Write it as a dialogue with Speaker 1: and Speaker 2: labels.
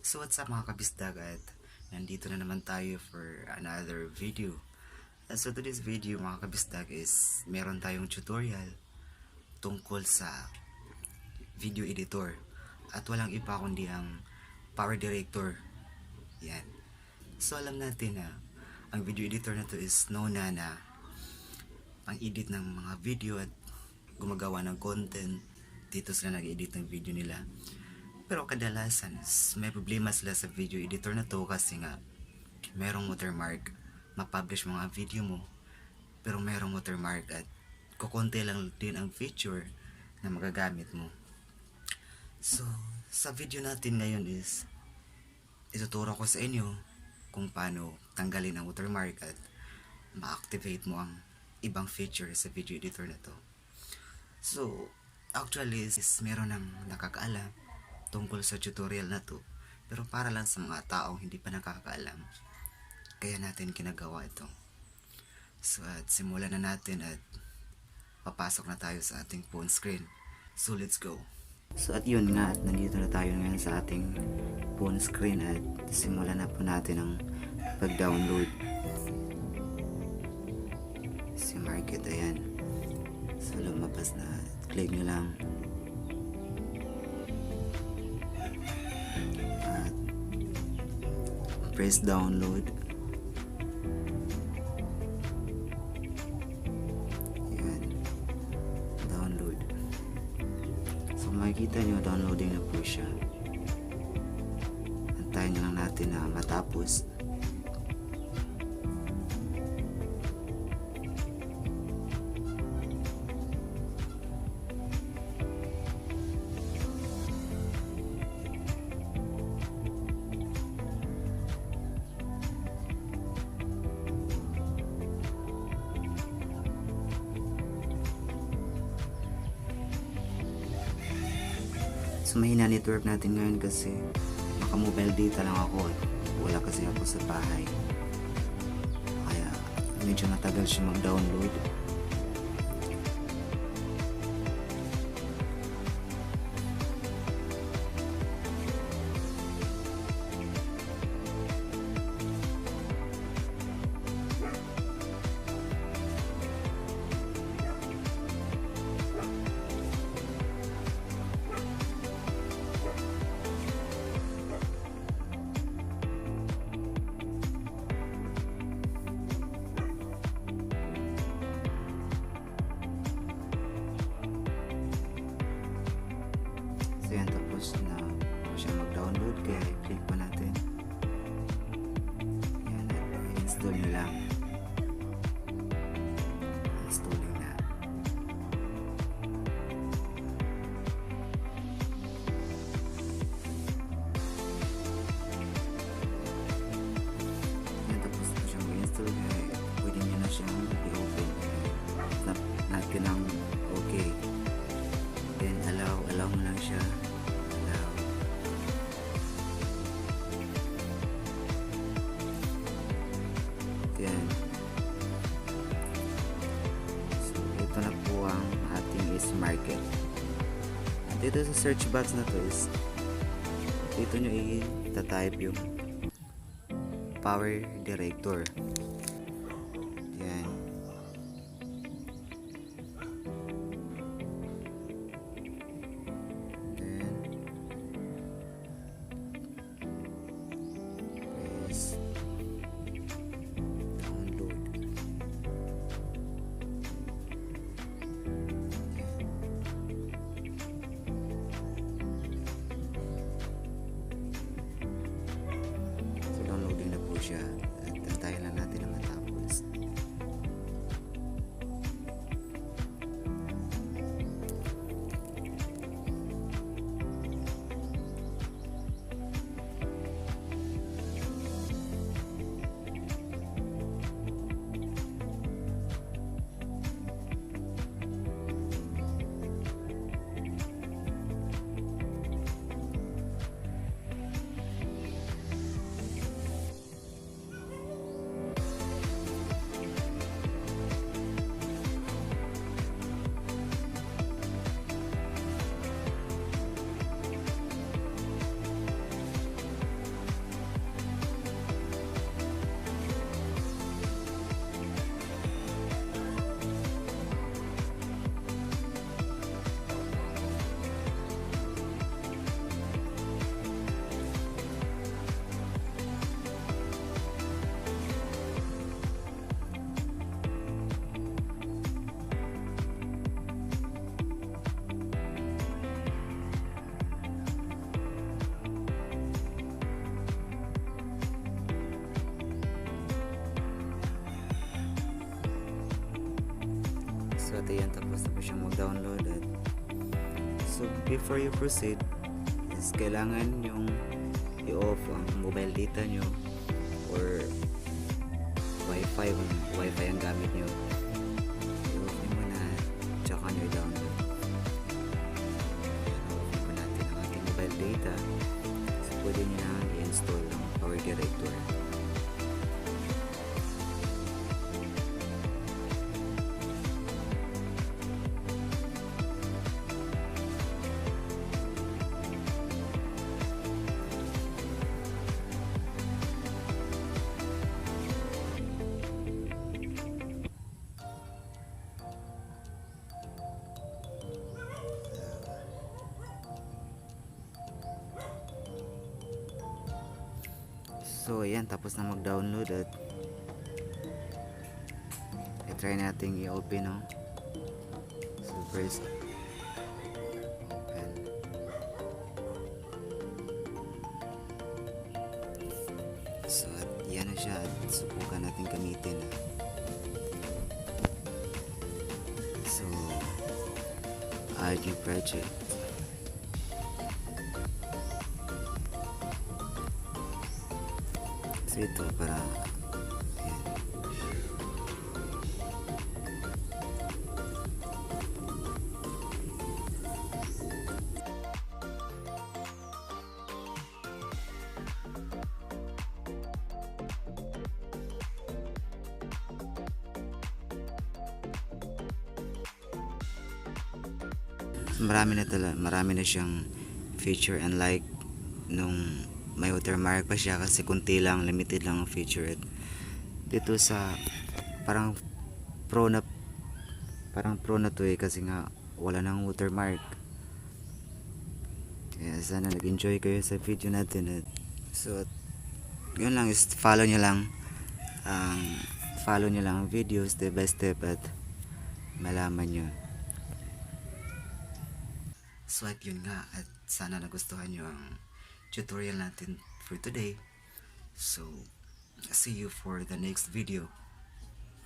Speaker 1: So what's up mga kabisdag, at nandito na naman tayo for another video. So today's video mga kabisdag is meron tayong tutorial tungkol sa video editor. At walang iba kundi ang power director. Yan. So alam natin na ang video editor na to is known na ang edit ng mga video at gumagawa ng content. Dito sila nag-edit ng video nila. Pero kadalasan may problema sila sa video editor na to kasi nga merong watermark. Ma-publish mga video mo pero merong watermark at kukonti lang din ang feature na magagamit mo. So sa video natin ngayon is ituturo ko sa inyo kung paano tanggalin ang watermark at ma-activate mo ang ibang feature sa video editor na to. So actually is meron ng nakakaalam tungkol sa tutorial na to, pero para lang sa mga taong hindi pa nakakaalam, kaya natin kinagawa ito. So at simulan na natin at papasok na tayo sa ating phone screen. So let's go. So at yun nga, at nandito na tayo ngayon sa ating phone screen at simulan na po natin ang pag-download. Si Market, ayan. So lumabas na, click nyo lang. Press download. Ayan. Download. So makikita nyo, downloading na po siya. Antayin nyo lang natin na matapos. So mahina network natin ngayon kasi naka mobile data lang ako at wala kasi ako sa bahay, kaya medyo matagal siya mag-download. Ayan, tapos na siya mag-download, kaya i-click pa natin. Ayan, install nyo lang. Installing na. Ayan, tapos na siya mag-install, kaya pwede nyo na siyang i-open. Tap natin ang okay. Then allow mo lang siya. Allow. Then so ito na po ang ating is Market. At dito sa search box na to is dito nyo i-type yung power director. Yan. Siya at antayin lang natin na matapos. at ayan, tapos na po siyang mag-download. So before you proceed is kailangan yung i-off ang mobile data nyo or wifi ang gamit nyo. I-off nyo muna tsaka nyo i-download. I-off mo natin ang ating mobile data. So pwede nyo na i-install ang Power Director. So ayan, tapos na mag-download at i-try natin i-open, no? So first open. So at yan na siya at subukan natin gamitin. So add new project. So ito para ayan. So, marami na siyang feature, and like nung may watermark pa siya kasi kunti lang, limited lang ang feature. At dito sa parang pro na to kasi nga wala nang watermark. Kaya sana nag-enjoy kayo sa video natin. At so yun lang, is follow nyo lang ang video step by step at malaman nyo. So at yun nga, at sana nagustuhan nyo ang tutorial natin for today. So see you for the next video.